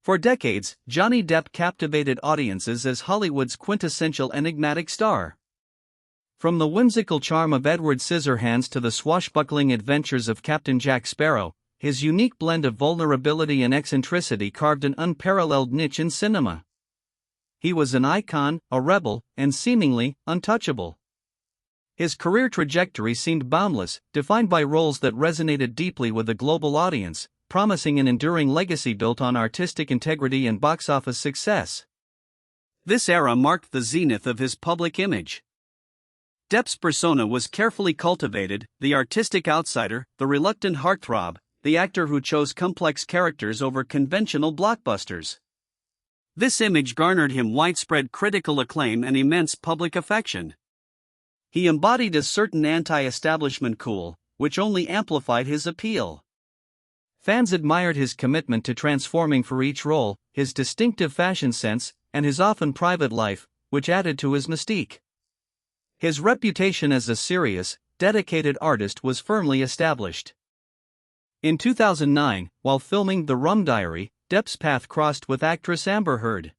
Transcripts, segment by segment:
For decades, Johnny Depp captivated audiences as Hollywood's quintessential enigmatic star. From the whimsical charm of Edward Scissorhands to the swashbuckling adventures of Captain Jack Sparrow, his unique blend of vulnerability and eccentricity carved an unparalleled niche in cinema. He was an icon, a rebel, and seemingly untouchable. His career trajectory seemed boundless, defined by roles that resonated deeply with a global audience, promising an enduring legacy built on artistic integrity and box office success. This era marked the zenith of his public image. Depp's persona was carefully cultivated, the artistic outsider, the reluctant heartthrob, the actor who chose complex characters over conventional blockbusters. This image garnered him widespread critical acclaim and immense public affection. He embodied a certain anti-establishment cool, which only amplified his appeal. Fans admired his commitment to transforming for each role, his distinctive fashion sense, and his often private life, which added to his mystique. His reputation as a serious, dedicated artist was firmly established. In 2009, while filming The Rum Diary, Depp's path crossed with actress Amber Heard.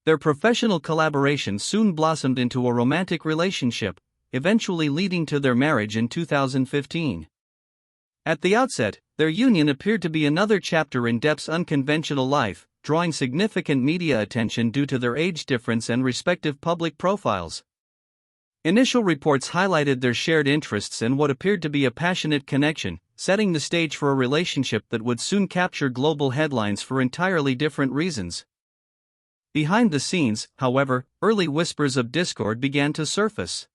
Their professional collaboration soon blossomed into a romantic relationship, eventually leading to their marriage in 2015. At the outset, their union appeared to be another chapter in Depp's unconventional life, drawing significant media attention due to their age difference and respective public profiles. Initial reports highlighted their shared interests and what appeared to be a passionate connection, setting the stage for a relationship that would soon capture global headlines for entirely different reasons. Behind the scenes, however, early whispers of discord began to surface.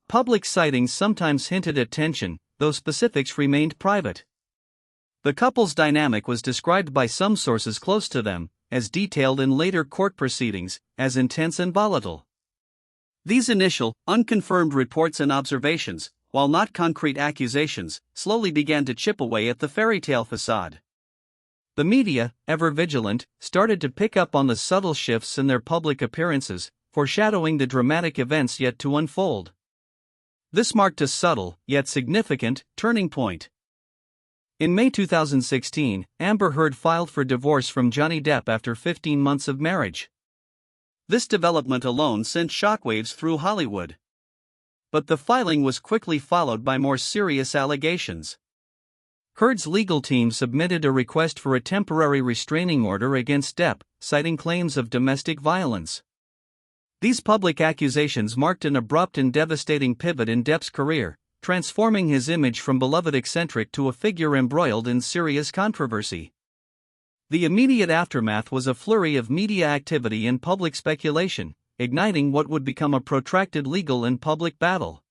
Public sightings sometimes hinted at tension, though specifics remained private. The couple's dynamic was described by some sources close to them, as detailed in later court proceedings, as intense and volatile. These initial, unconfirmed reports and observations, while not concrete accusations, slowly began to chip away at the fairy-tale facade. The media, ever vigilant, started to pick up on the subtle shifts in their public appearances, foreshadowing the dramatic events yet to unfold. This marked a subtle, yet significant, turning point. In May 2016, Amber Heard filed for divorce from Johnny Depp after 15 months of marriage. This development alone sent shockwaves through Hollywood. But the filing was quickly followed by more serious allegations. Heard's legal team submitted a request for a temporary restraining order against Depp, citing claims of domestic violence. These public accusations marked an abrupt and devastating pivot in Depp's career, transforming his image from beloved eccentric to a figure embroiled in serious controversy. The immediate aftermath was a flurry of media activity and public speculation, igniting what would become a protracted legal and public battle.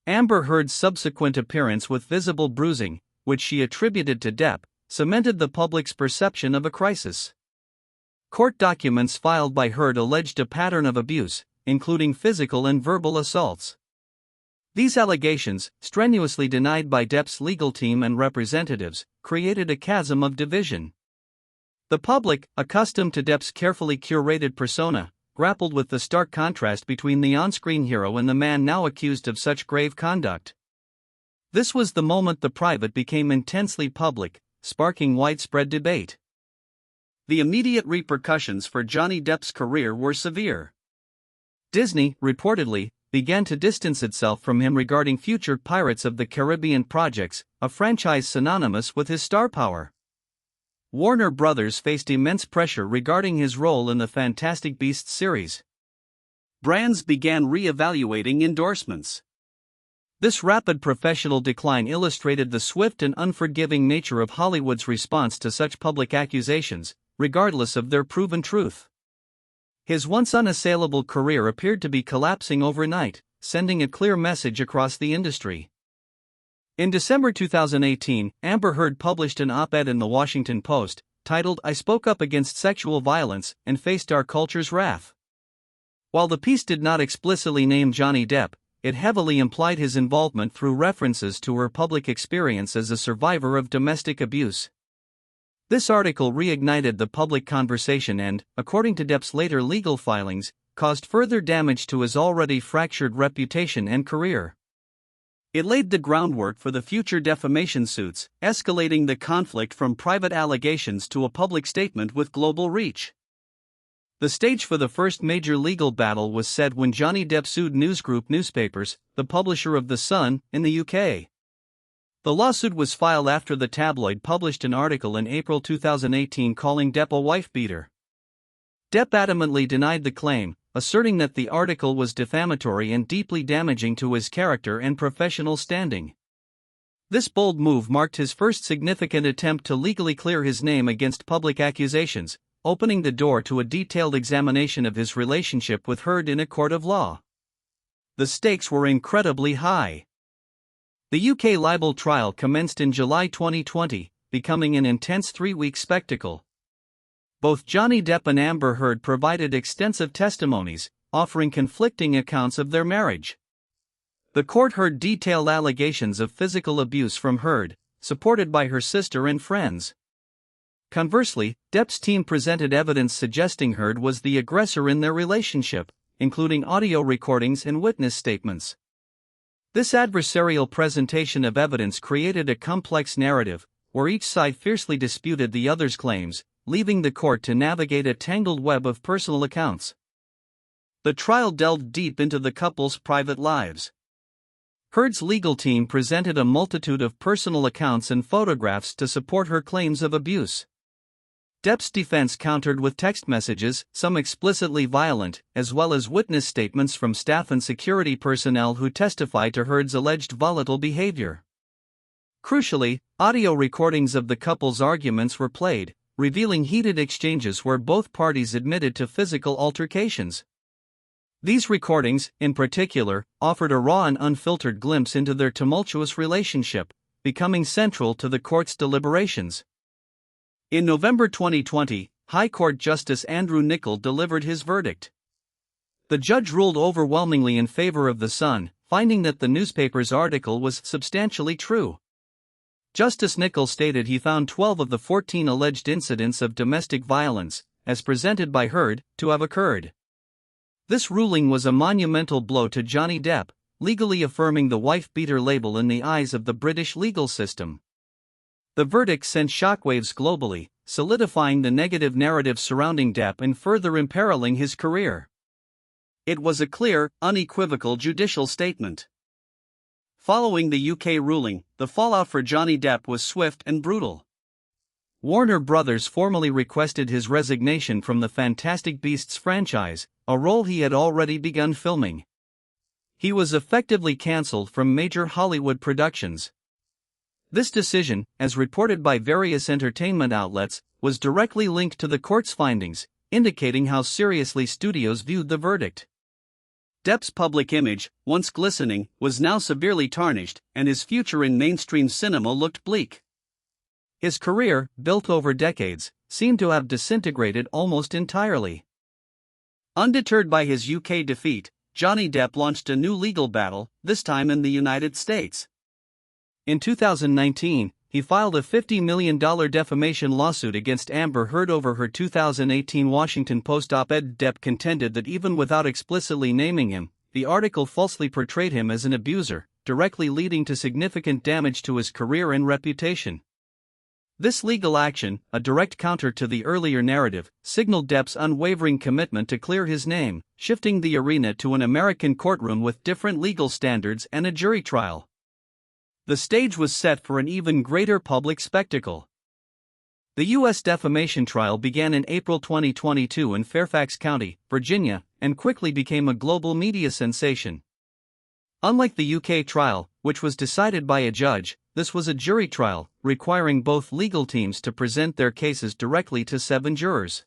Amber Heard's subsequent appearance with visible bruising, which she attributed to Depp, cemented the public's perception of a crisis. Court documents filed by Heard alleged a pattern of abuse, including physical and verbal assaults. These allegations, strenuously denied by Depp's legal team and representatives, created a chasm of division. The public, accustomed to Depp's carefully curated persona, grappled with the stark contrast between the on-screen hero and the man now accused of such grave conduct. This was the moment the private became intensely public, sparking widespread debate. The immediate repercussions for Johnny Depp's career were severe. Disney, reportedly, began to distance itself from him regarding future Pirates of the Caribbean projects, a franchise synonymous with his star power. Warner Brothers faced immense pressure regarding his role in the Fantastic Beasts series. Brands began re-evaluating endorsements. This rapid professional decline illustrated the swift and unforgiving nature of Hollywood's response to such public accusations, regardless of their proven truth. His once unassailable career appeared to be collapsing overnight, sending a clear message across the industry. In December 2018, Amber Heard published an op-ed in The Washington Post, titled "I Spoke Up Against Sexual Violence and Faced Our Culture's Wrath." While the piece did not explicitly name Johnny Depp, it heavily implied his involvement through references to her public experience as a survivor of domestic abuse. This article reignited the public conversation and, according to Depp's later legal filings, caused further damage to his already fractured reputation and career. It laid the groundwork for the future defamation suits, escalating the conflict from private allegations to a public statement with global reach. The stage for the first major legal battle was set when Johnny Depp sued News Group Newspapers, the publisher of The Sun, in the UK. The lawsuit was filed after the tabloid published an article in April 2018 calling Depp a wife-beater. Depp adamantly denied the claim, asserting that the article was defamatory and deeply damaging to his character and professional standing. This bold move marked his first significant attempt to legally clear his name against public accusations, opening the door to a detailed examination of his relationship with Heard in a court of law. The stakes were incredibly high. The UK libel trial commenced in July 2020, becoming an intense 3-week spectacle. Both Johnny Depp and Amber Heard provided extensive testimonies, offering conflicting accounts of their marriage. The court heard detailed allegations of physical abuse from Heard, supported by her sister and friends. Conversely, Depp's team presented evidence suggesting Heard was the aggressor in their relationship, including audio recordings and witness statements. This adversarial presentation of evidence created a complex narrative, where each side fiercely disputed the other's claims, leaving the court to navigate a tangled web of personal accounts. The trial delved deep into the couple's private lives. Heard's legal team presented a multitude of personal accounts and photographs to support her claims of abuse. Depp's defense countered with text messages, some explicitly violent, as well as witness statements from staff and security personnel who testified to Heard's alleged volatile behavior. Crucially, audio recordings of the couple's arguments were played, revealing heated exchanges where both parties admitted to physical altercations. These recordings, in particular, offered a raw and unfiltered glimpse into their tumultuous relationship, becoming central to the court's deliberations. In November 2020, High Court Justice Andrew Niccol delivered his verdict. The judge ruled overwhelmingly in favor of The Sun, finding that the newspaper's article was substantially true. Justice Niccol stated he found 12 of the 14 alleged incidents of domestic violence, as presented by Heard, to have occurred. This ruling was a monumental blow to Johnny Depp, legally affirming the wife-beater label in the eyes of the British legal system. The verdict sent shockwaves globally, solidifying the negative narrative surrounding Depp and further imperiling his career. It was a clear, unequivocal judicial statement. Following the UK ruling, the fallout for Johnny Depp was swift and brutal. Warner Brothers formally requested his resignation from the Fantastic Beasts franchise, a role he had already begun filming. He was effectively cancelled from major Hollywood productions. This decision, as reported by various entertainment outlets, was directly linked to the court's findings, indicating how seriously studios viewed the verdict. Depp's public image, once glistening, was now severely tarnished, and his future in mainstream cinema looked bleak. His career, built over decades, seemed to have disintegrated almost entirely. Undeterred by his UK defeat, Johnny Depp launched a new legal battle, this time in the United States. In 2019, he filed a $50 million defamation lawsuit against Amber Heard over her 2018 Washington Post op-ed. Depp contended that even without explicitly naming him, the article falsely portrayed him as an abuser, directly leading to significant damage to his career and reputation. This legal action, a direct counter to the earlier narrative, signaled Depp's unwavering commitment to clear his name, shifting the arena to an American courtroom with different legal standards and a jury trial. The stage was set for an even greater public spectacle. The U.S. defamation trial began in April 2022 in Fairfax County, Virginia, and quickly became a global media sensation. Unlike the UK trial, which was decided by a judge, this was a jury trial, requiring both legal teams to present their cases directly to 7 jurors.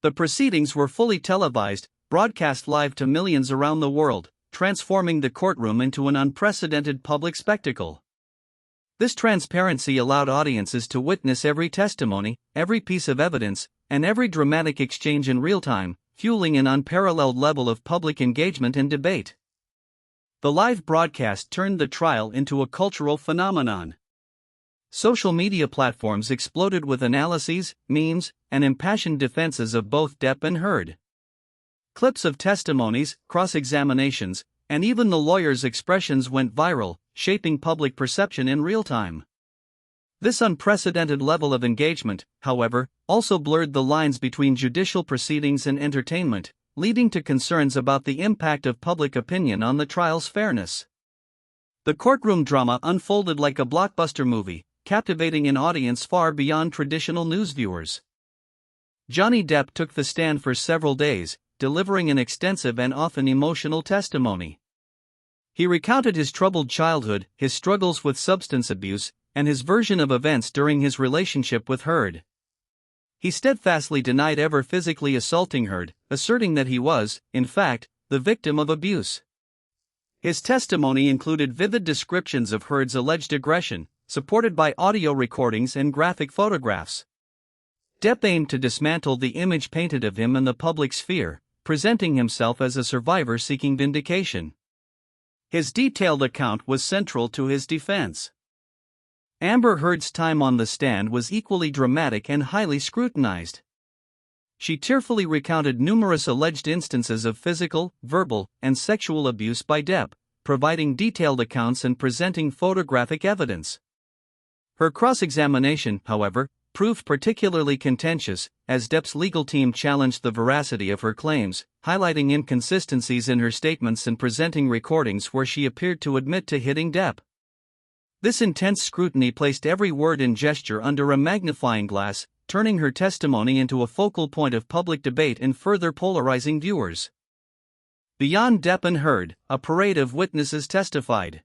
The proceedings were fully televised, broadcast live to millions around the world, transforming the courtroom into an unprecedented public spectacle. This transparency allowed audiences to witness every testimony, every piece of evidence, and every dramatic exchange in real time, fueling an unparalleled level of public engagement and debate. The live broadcast turned the trial into a cultural phenomenon. Social media platforms exploded with analyses, memes, and impassioned defenses of both Depp and Heard. Clips of testimonies, cross-examinations, and even the lawyer's expressions went viral, shaping public perception in real time. This unprecedented level of engagement, however, also blurred the lines between judicial proceedings and entertainment, leading to concerns about the impact of public opinion on the trial's fairness. The courtroom drama unfolded like a blockbuster movie, captivating an audience far beyond traditional news viewers. Johnny Depp took the stand for several days, delivering an extensive and often emotional testimony. He recounted his troubled childhood, his struggles with substance abuse, and his version of events during his relationship with Heard. He steadfastly denied ever physically assaulting Heard, asserting that he was, in fact, the victim of abuse. His testimony included vivid descriptions of Heard's alleged aggression, supported by audio recordings and graphic photographs. Depp aimed to dismantle the image painted of him in the public sphere, presenting himself as a survivor seeking vindication. His detailed account was central to his defense. Amber Heard's time on the stand was equally dramatic and highly scrutinized. She tearfully recounted numerous alleged instances of physical, verbal, and sexual abuse by Depp, providing detailed accounts and presenting photographic evidence. Her cross-examination, however, proved particularly contentious, as Depp's legal team challenged the veracity of her claims, highlighting inconsistencies in her statements and presenting recordings where she appeared to admit to hitting Depp. This intense scrutiny placed every word and gesture under a magnifying glass, turning her testimony into a focal point of public debate and further polarizing viewers. Beyond Depp and Heard, a parade of witnesses testified.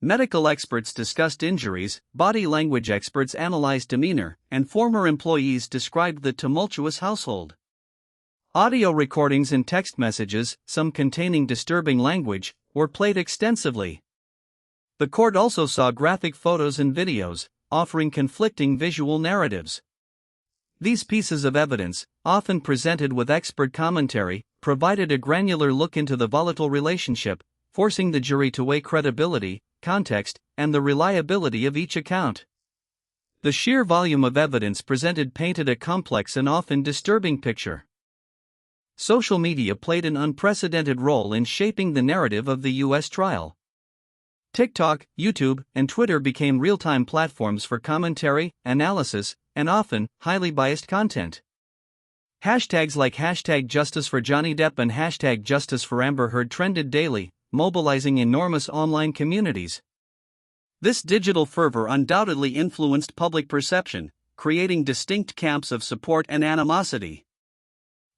Medical experts discussed injuries, body language experts analyzed demeanor, and former employees described the tumultuous household. Audio recordings and text messages, some containing disturbing language, were played extensively. The court also saw graphic photos and videos, offering conflicting visual narratives. These pieces of evidence, often presented with expert commentary, provided a granular look into the volatile relationship, forcing the jury to weigh credibility, context, and the reliability of each account. The sheer volume of evidence presented painted a complex and often disturbing picture. Social media played an unprecedented role in shaping the narrative of the U.S. trial. TikTok, YouTube, and Twitter became real-time platforms for commentary, analysis, and often, highly biased content. Hashtags like #JusticeForJohnnyDepp and #JusticeForAmber Heard trended daily, mobilizing enormous online communities. This digital fervor undoubtedly influenced public perception, creating distinct camps of support and animosity.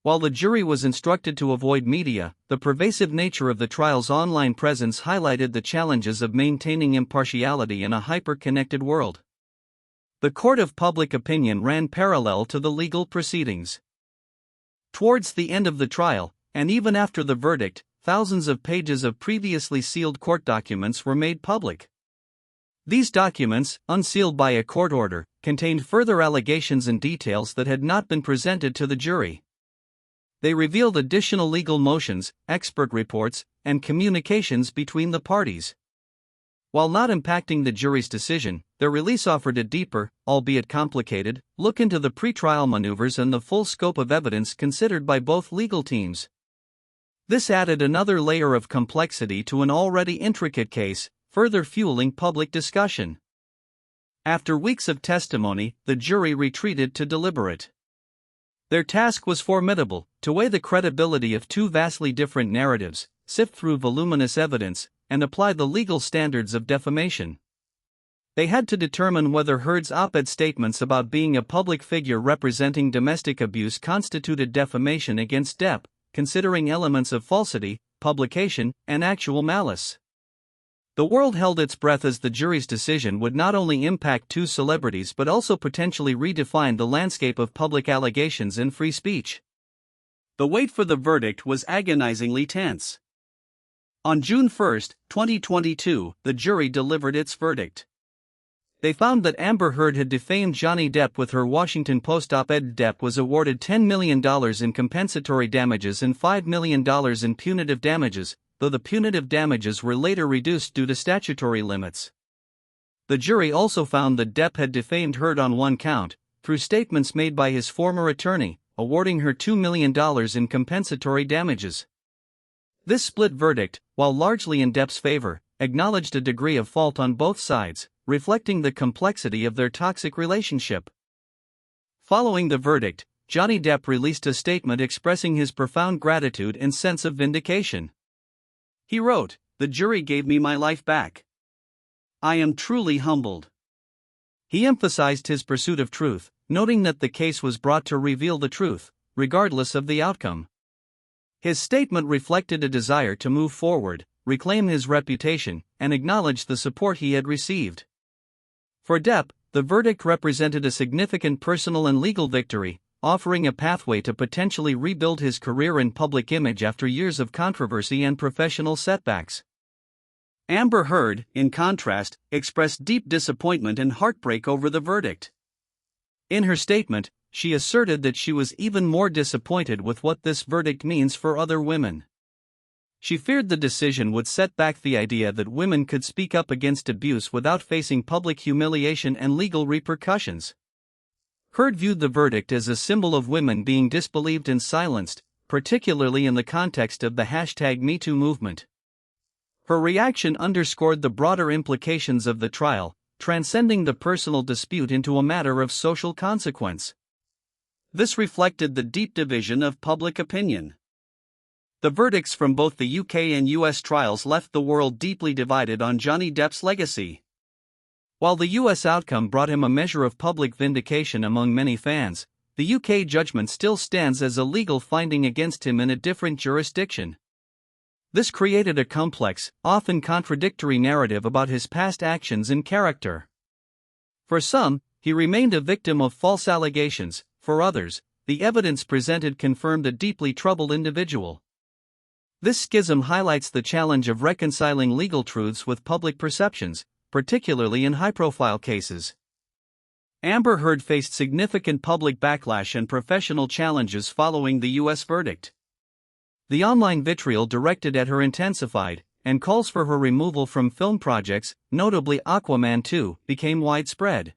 While the jury was instructed to avoid media, the pervasive nature of the trial's online presence highlighted the challenges of maintaining impartiality in a hyper-connected world. The court of public opinion ran parallel to the legal proceedings. Towards the end of the trial, and even after the verdict, thousands of pages of previously sealed court documents were made public. These documents, unsealed by a court order, contained further allegations and details that had not been presented to the jury. They revealed additional legal motions, expert reports, and communications between the parties. While not impacting the jury's decision, their release offered a deeper, albeit complicated, look into the pretrial maneuvers and the full scope of evidence considered by both legal teams. This added another layer of complexity to an already intricate case, further fueling public discussion. After weeks of testimony, the jury retreated to deliberate. Their task was formidable: to weigh the credibility of two vastly different narratives, sift through voluminous evidence, and apply the legal standards of defamation. They had to determine whether Heard's op-ed statements about being a public figure representing domestic abuse constituted defamation against Depp, considering elements of falsity, publication, and actual malice. The world held its breath as the jury's decision would not only impact two celebrities but also potentially redefine the landscape of public allegations and free speech. The wait for the verdict was agonizingly tense. On June 1, 2022, the jury delivered its verdict. They found that Amber Heard had defamed Johnny Depp with her Washington Post op-ed. Depp was awarded $10 million in compensatory damages and $5 million in punitive damages, though the punitive damages were later reduced due to statutory limits. The jury also found that Depp had defamed Heard on one count, through statements made by his former attorney, awarding her $2 million in compensatory damages. This split verdict, while largely in Depp's favor, acknowledged a degree of fault on both sides, reflecting the complexity of their toxic relationship. Following the verdict, Johnny Depp released a statement expressing his profound gratitude and sense of vindication. He wrote, "The jury gave me my life back. I am truly humbled." He emphasized his pursuit of truth, noting that the case was brought to reveal the truth, regardless of the outcome. His statement reflected a desire to move forward, reclaim his reputation, and acknowledge the support he had received. For Depp, the verdict represented a significant personal and legal victory, offering a pathway to potentially rebuild his career and public image after years of controversy and professional setbacks. Amber Heard, in contrast, expressed deep disappointment and heartbreak over the verdict. In her statement, she asserted that she was even more disappointed with what this verdict means for other women. She feared the decision would set back the idea that women could speak up against abuse without facing public humiliation and legal repercussions. Heard viewed the verdict as a symbol of women being disbelieved and silenced, particularly in the context of the #MeToo movement. Her reaction underscored the broader implications of the trial, transcending the personal dispute into a matter of social consequence. This reflected the deep division of public opinion. The verdicts from both the UK and US trials left the world deeply divided on Johnny Depp's legacy. While the US outcome brought him a measure of public vindication among many fans, the UK judgment still stands as a legal finding against him in a different jurisdiction. This created a complex, often contradictory narrative about his past actions and character. For some, he remained a victim of false allegations; for others, the evidence presented confirmed a deeply troubled individual. This schism highlights the challenge of reconciling legal truths with public perceptions, particularly in high-profile cases. Amber Heard faced significant public backlash and professional challenges following the U.S. verdict. The online vitriol directed at her intensified, and calls for her removal from film projects, notably Aquaman 2, became widespread.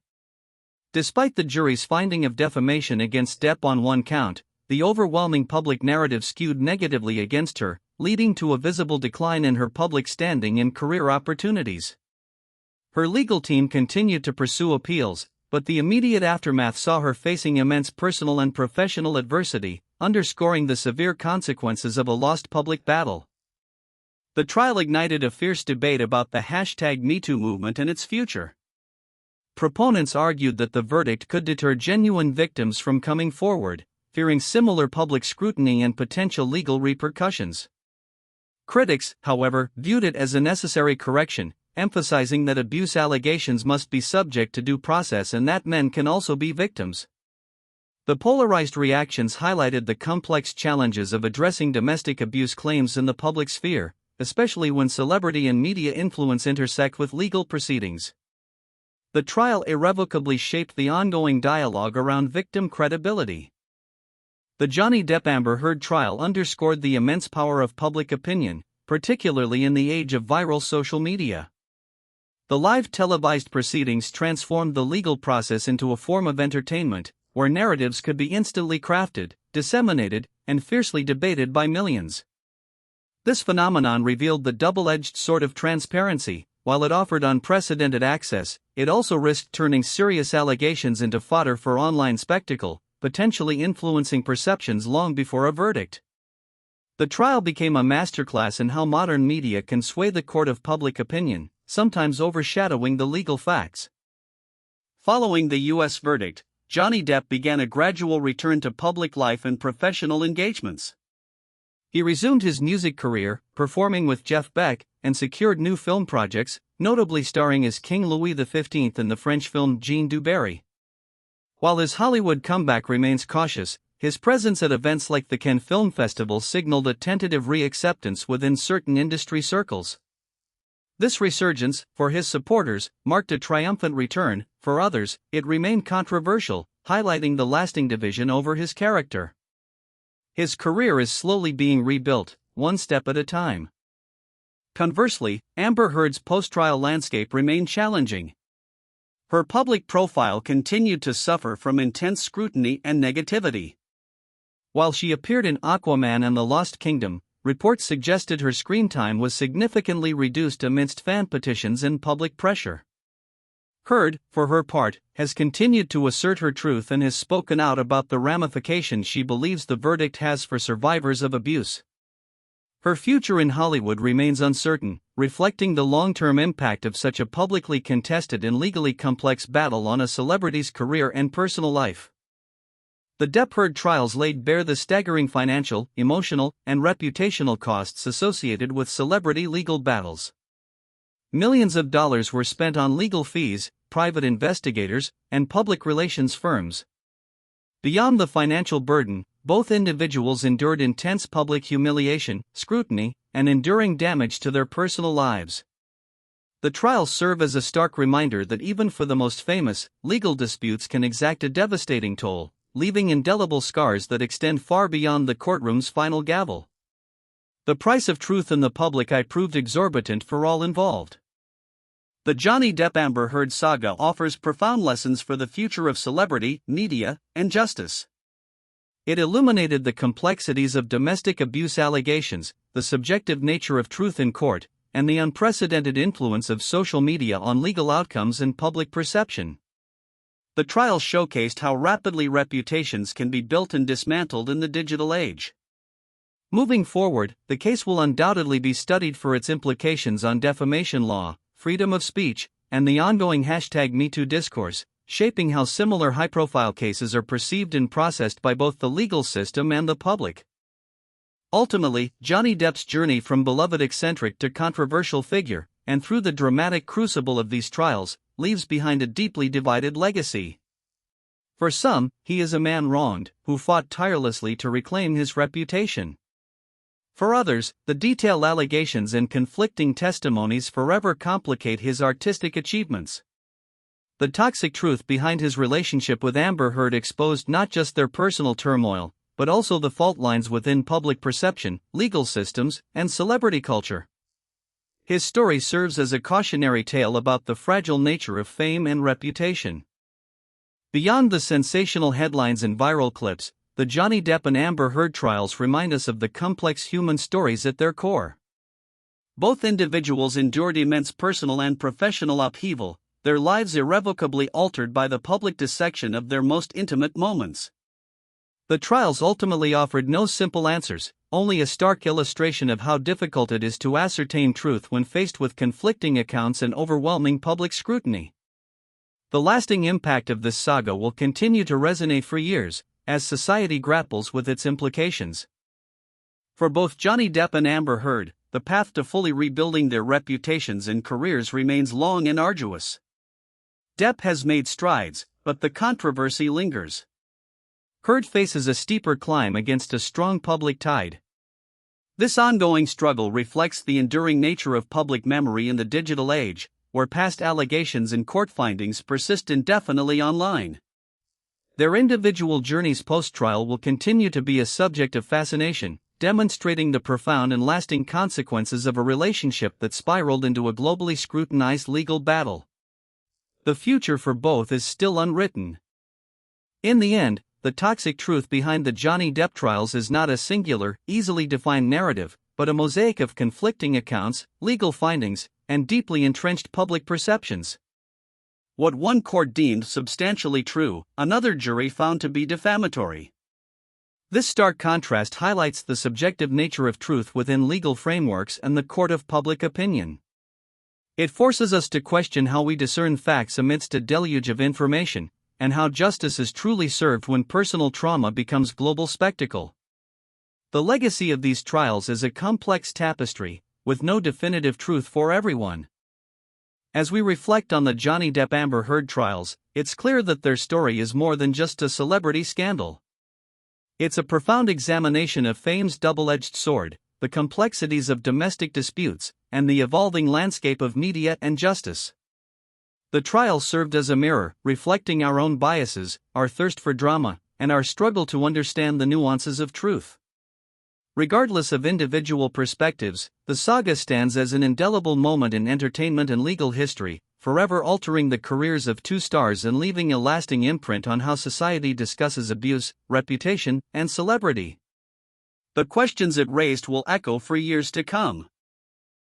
Despite the jury's finding of defamation against Depp on one count, the overwhelming public narrative skewed negatively against her, leading to a visible decline in her public standing and career opportunities. Her legal team continued to pursue appeals, but the immediate aftermath saw her facing immense personal and professional adversity, underscoring the severe consequences of a lost public battle. The trial ignited a fierce debate about the #MeToo movement and its future. Proponents argued that the verdict could deter genuine victims from coming forward, fearing similar public scrutiny and potential legal repercussions. Critics, however, viewed it as a necessary correction, emphasizing that abuse allegations must be subject to due process and that men can also be victims. The polarized reactions highlighted the complex challenges of addressing domestic abuse claims in the public sphere, especially when celebrity and media influence intersect with legal proceedings. The trial irrevocably shaped the ongoing dialogue around victim credibility. The Johnny Depp Amber Heard trial underscored the immense power of public opinion, particularly in the age of viral social media. The live televised proceedings transformed the legal process into a form of entertainment, where narratives could be instantly crafted, disseminated, and fiercely debated by millions. This phenomenon revealed the double-edged sword of transparency. While it offered unprecedented access, it also risked turning serious allegations into fodder for online spectacle, potentially influencing perceptions long before a verdict. The trial became a masterclass in how modern media can sway the court of public opinion, sometimes overshadowing the legal facts. Following the U.S. verdict, Johnny Depp began a gradual return to public life and professional engagements. He resumed his music career, performing with Jeff Beck, and secured new film projects, notably starring as King Louis XV in the French film Jean du Barry. While his Hollywood comeback remains cautious, his presence at events like the Cannes Film Festival signaled a tentative re-acceptance within certain industry circles. This resurgence, for his supporters, marked a triumphant return; for others, it remained controversial, highlighting the lasting division over his character. His career is slowly being rebuilt, one step at a time. Conversely, Amber Heard's post-trial landscape remained challenging. Her public profile continued to suffer from intense scrutiny and negativity. While she appeared in Aquaman and the Lost Kingdom, reports suggested her screen time was significantly reduced amidst fan petitions and public pressure. Heard, for her part, has continued to assert her truth and has spoken out about the ramifications she believes the verdict has for survivors of abuse. Her future in Hollywood remains uncertain, reflecting the long-term impact of such a publicly contested and legally complex battle on a celebrity's career and personal life. The Depp-Heard trials laid bare the staggering financial, emotional, and reputational costs associated with celebrity legal battles. Millions of dollars were spent on legal fees, private investigators, and public relations firms. Beyond the financial burden, both individuals endured intense public humiliation, scrutiny, and enduring damage to their personal lives. The trials serve as a stark reminder that even for the most famous, legal disputes can exact a devastating toll, leaving indelible scars that extend far beyond the courtroom's final gavel. The price of truth in the public eye proved exorbitant for all involved. The Johnny Depp-Amber Heard saga offers profound lessons for the future of celebrity, media, and justice. It illuminated the complexities of domestic abuse allegations, the subjective nature of truth in court, and the unprecedented influence of social media on legal outcomes and public perception. The trials showcased how rapidly reputations can be built and dismantled in the digital age. Moving forward, the case will undoubtedly be studied for its implications on defamation law, freedom of speech, and the ongoing #MeToo discourse, shaping how similar high-profile cases are perceived and processed by both the legal system and the public. Ultimately, Johnny Depp's journey from beloved eccentric to controversial figure, and through the dramatic crucible of these trials, leaves behind a deeply divided legacy. For some, he is a man wronged, who fought tirelessly to reclaim his reputation. For others, the detailed allegations and conflicting testimonies forever complicate his artistic achievements. The toxic truth behind his relationship with Amber Heard exposed not just their personal turmoil, but also the fault lines within public perception, legal systems, and celebrity culture. His story serves as a cautionary tale about the fragile nature of fame and reputation. Beyond the sensational headlines and viral clips, the Johnny Depp and Amber Heard trials remind us of the complex human stories at their core. Both individuals endured immense personal and professional upheaval, their lives irrevocably altered by the public dissection of their most intimate moments. The trials ultimately offered no simple answers, only a stark illustration of how difficult it is to ascertain truth when faced with conflicting accounts and overwhelming public scrutiny. The lasting impact of this saga will continue to resonate for years, as society grapples with its implications. For both Johnny Depp and Amber Heard, the path to fully rebuilding their reputations and careers remains long and arduous. Depp has made strides, but the controversy lingers. Heard faces a steeper climb against a strong public tide. This ongoing struggle reflects the enduring nature of public memory in the digital age, where past allegations and court findings persist indefinitely online. Their individual journeys post-trial will continue to be a subject of fascination, demonstrating the profound and lasting consequences of a relationship that spiraled into a globally scrutinized legal battle. The future for both is still unwritten. In the end, the toxic truth behind the Johnny Depp trials is not a singular, easily defined narrative, but a mosaic of conflicting accounts, legal findings, and deeply entrenched public perceptions. What one court deemed substantially true, another jury found to be defamatory. This stark contrast highlights the subjective nature of truth within legal frameworks and the court of public opinion. It forces us to question how we discern facts amidst a deluge of information, and how justice is truly served when personal trauma becomes global spectacle. The legacy of these trials is a complex tapestry, with no definitive truth for everyone. As we reflect on the Johnny Depp-Amber Heard trials, it's clear that their story is more than just a celebrity scandal. It's a profound examination of fame's double-edged sword, the complexities of domestic disputes, and the evolving landscape of media and justice. The trial served as a mirror, reflecting our own biases, our thirst for drama, and our struggle to understand the nuances of truth. Regardless of individual perspectives, the saga stands as an indelible moment in entertainment and legal history, forever altering the careers of two stars and leaving a lasting imprint on how society discusses abuse, reputation, and celebrity. The questions it raised will echo for years to come.